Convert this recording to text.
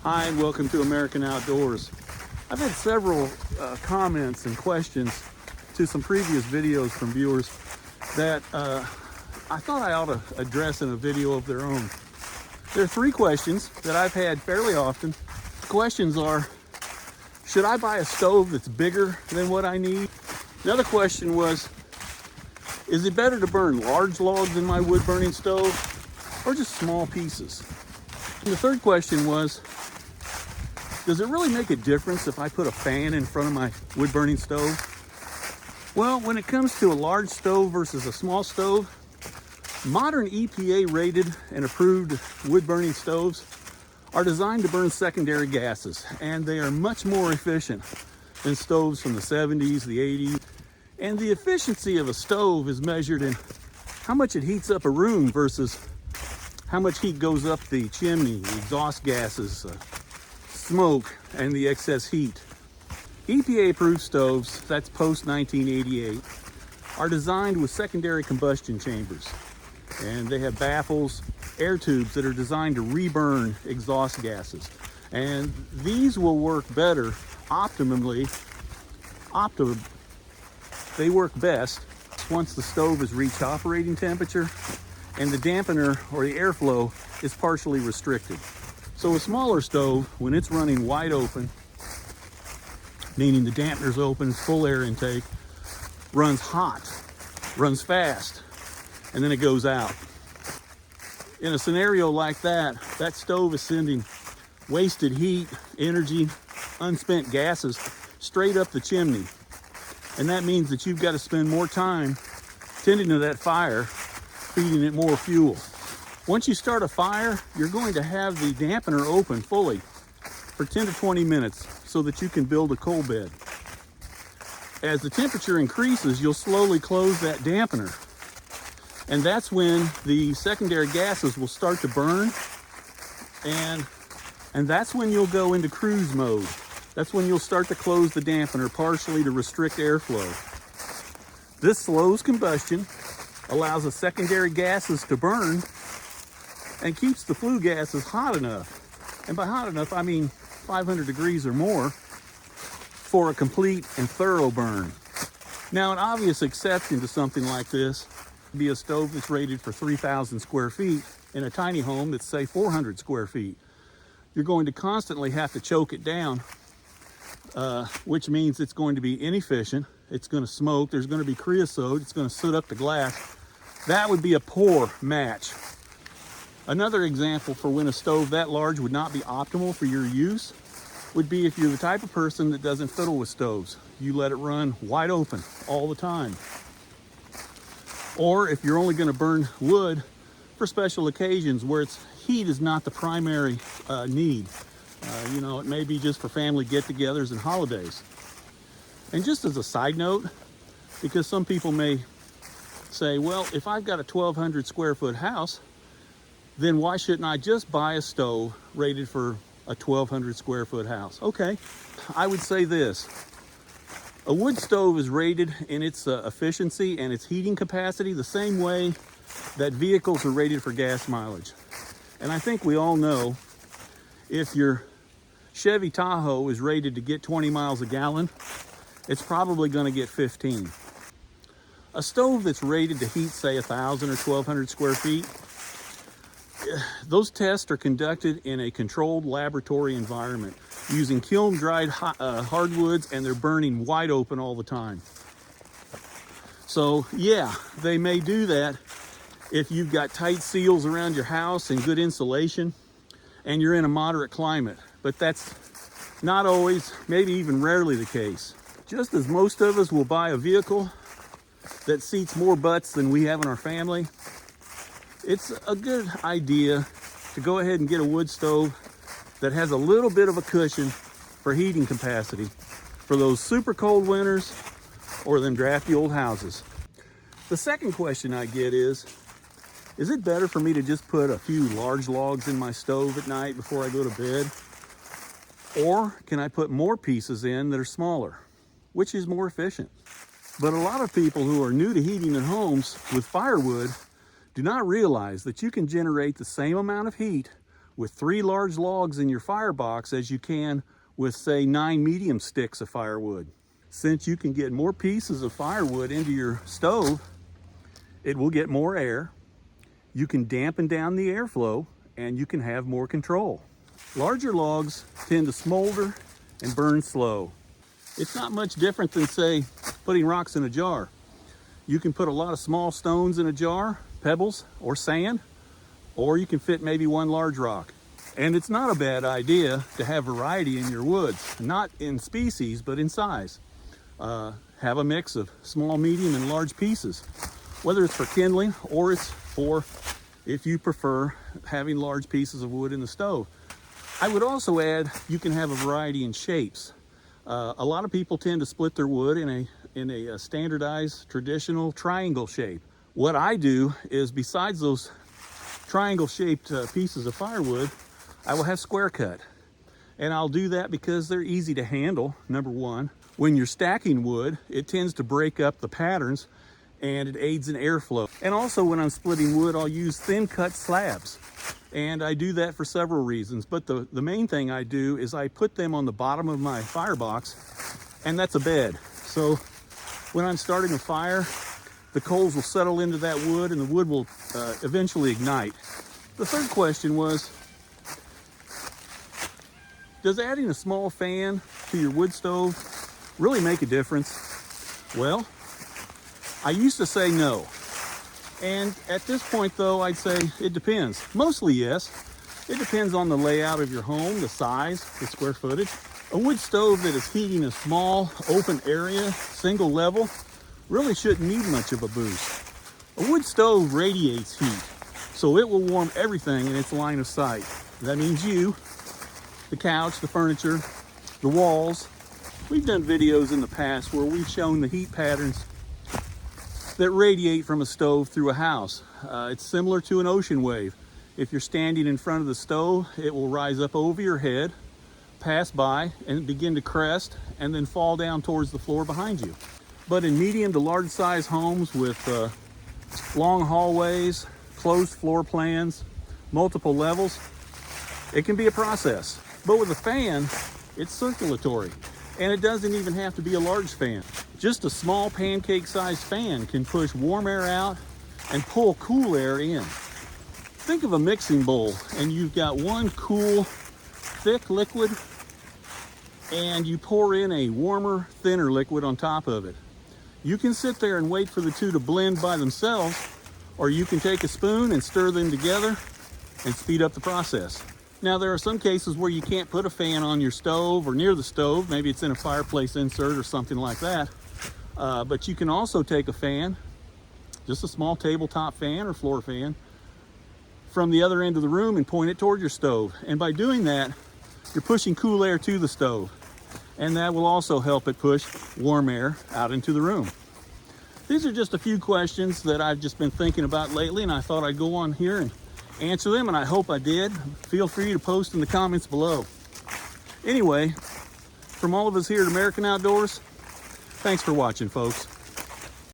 Hi, and welcome to American Outdoors. I've had several comments and questions to some previous videos from viewers that I thought I ought to address in a video of their own. There are three questions that I've had fairly often. The questions are, should I buy a stove that's bigger than what I need? Another question was, is it better to burn large logs in my wood burning stove or just small pieces? And the third question was, does it really make a difference if I put a fan in front of my wood burning stove? Well, when it comes to a large stove versus a small stove, modern EPA rated and approved wood burning stoves are designed to burn secondary gases, and they are much more efficient than stoves from the 70s, the 80s. And the efficiency of a stove is measured in how much it heats up a room versus how much heat goes up the chimney, the exhaust gases, smoke, and the excess heat. EPA approved stoves, that's post 1988, are designed with secondary combustion chambers, and they have baffles, air tubes that are designed to reburn exhaust gases, and these will work better they work best once the stove has reached operating temperature and the dampener or the airflow is partially restricted. So a smaller stove, when it's running wide open, meaning the dampener's open, full air intake, runs hot, runs fast, and then it goes out. In a scenario like that, that stove is sending wasted heat, energy, unspent gases straight up the chimney. And that means that you've got to spend more time tending to that fire, feeding it more fuel. Once you start a fire, you're going to have the dampener open fully for 10 to 20 minutes so that you can build a coal bed. As the temperature increases, you'll slowly close that dampener. And that's when the secondary gases will start to burn. And that's when you'll go into cruise mode. That's when you'll start to close the dampener partially to restrict airflow. This slows combustion, allows the secondary gases to burn, and keeps the flue gases hot enough. And by hot enough, I mean 500 degrees or more for a complete and thorough burn. Now, an obvious exception to something like this would be a stove that's rated for 3,000 square feet in a tiny home that's, say, 400 square feet. You're going to constantly have to choke it down, which means it's going to be inefficient. It's going to smoke. There's going to be creosote. It's going to soot up the glass. That would be a poor match. Another example for when a stove that large would not be optimal for your use would be if you're the type of person that doesn't fiddle with stoves. You let it run wide open all the time. Or if you're only going to burn wood for special occasions where heat is not the primary need. It may be just for family get-togethers and holidays. And just as a side note, because some people may say, well, if I've got a 1,200 square foot house, then why shouldn't I just buy a stove rated for a 1,200 square foot house? Okay, I would say this. A wood stove is rated in its efficiency and its heating capacity the same way that vehicles are rated for gas mileage. And I think we all know if your Chevy Tahoe is rated to get 20 miles a gallon, it's probably going to get 15. A stove that's rated to heat, say, 1,000 or 1,200 square feet, those tests are conducted in a controlled laboratory environment using kiln-dried hardwoods, and they're burning wide open all the time. So, yeah, they may do that if you've got tight seals around your house and good insulation, and you're in a moderate climate. But that's not always, maybe even rarely the case. Just as most of us will buy a vehicle that seats more butts than we have in our family, it's a good idea to go ahead and get a wood stove that has a little bit of a cushion for heating capacity for those super cold winters or them drafty old houses. The second question I get is it better for me to just put a few large logs in my stove at night before I go to bed? Or can I put more pieces in that are smaller? Which is more efficient? But a lot of people who are new to heating their homes with firewood do not realize that you can generate the same amount of heat with 3 large logs in your firebox as you can with, say, 9 medium sticks of firewood. Since you can get more pieces of firewood into your stove, it will get more air. You can dampen down the airflow and you can have more control. Larger logs tend to smolder and burn slow. It's not much different than, say, putting rocks in a jar. You can put a lot of small stones in a jar, pebbles or sand, or you can fit maybe 1 large rock. And it's not a bad idea to have variety in your woods, not in species, but in size. Have a mix of small, medium, and large pieces, whether it's for kindling or it's for, if you prefer, having large pieces of wood in the stove. I would also add, you can have a variety in shapes. A lot of people tend to split their wood in a standardized, traditional triangle shape. What I do is, besides those triangle-shaped pieces of firewood, I will have square cut. And I'll do that because they're easy to handle, number one. When you're stacking wood, it tends to break up the patterns and it aids in airflow. And also when I'm splitting wood, I'll use thin cut slabs. And I do that for several reasons. But the main thing I do is I put them on the bottom of my firebox, and that's a bed. So when I'm starting a fire, the coals will settle into that wood and the wood will eventually ignite. The third question was, does adding a small fan to your wood stove really make a difference? Well, I used to say no. And at this point though, I'd say it depends. Mostly yes. It depends on the layout of your home, the size, the square footage. A wood stove that is heating a small open area, single level, really shouldn't need much of a boost. A wood stove radiates heat, so it will warm everything in its line of sight. That means you, the couch, the furniture, the walls. We've done videos in the past where we've shown the heat patterns that radiate from a stove through a house. It's similar to an ocean wave. If you're standing in front of the stove, it will rise up over your head, pass by, and begin to crest, and then fall down towards the floor behind you. But in medium to large size homes with long hallways, closed floor plans, multiple levels, it can be a process. But with a fan, it's circulatory, and it doesn't even have to be a large fan. Just a small pancake-sized fan can push warm air out and pull cool air in. Think of a mixing bowl, and you've got one cool, thick liquid, and you pour in a warmer, thinner liquid on top of it. You can sit there and wait for the two to blend by themselves, or you can take a spoon and stir them together and speed up the process. Now, there are some cases where you can't put a fan on your stove or near the stove. Maybe it's in a fireplace insert or something like that. But you can also take a fan, just a small tabletop fan or floor fan, from the other end of the room and point it toward your stove. And by doing that, you're pushing cool air to the stove. And that will also help it push warm air out into the room. These are just a few questions that I've just been thinking about lately, and I thought I'd go on here and answer them, and I hope I did. Feel free to post in the comments below. Anyway, from all of us here at American Outdoors, thanks for watching, folks.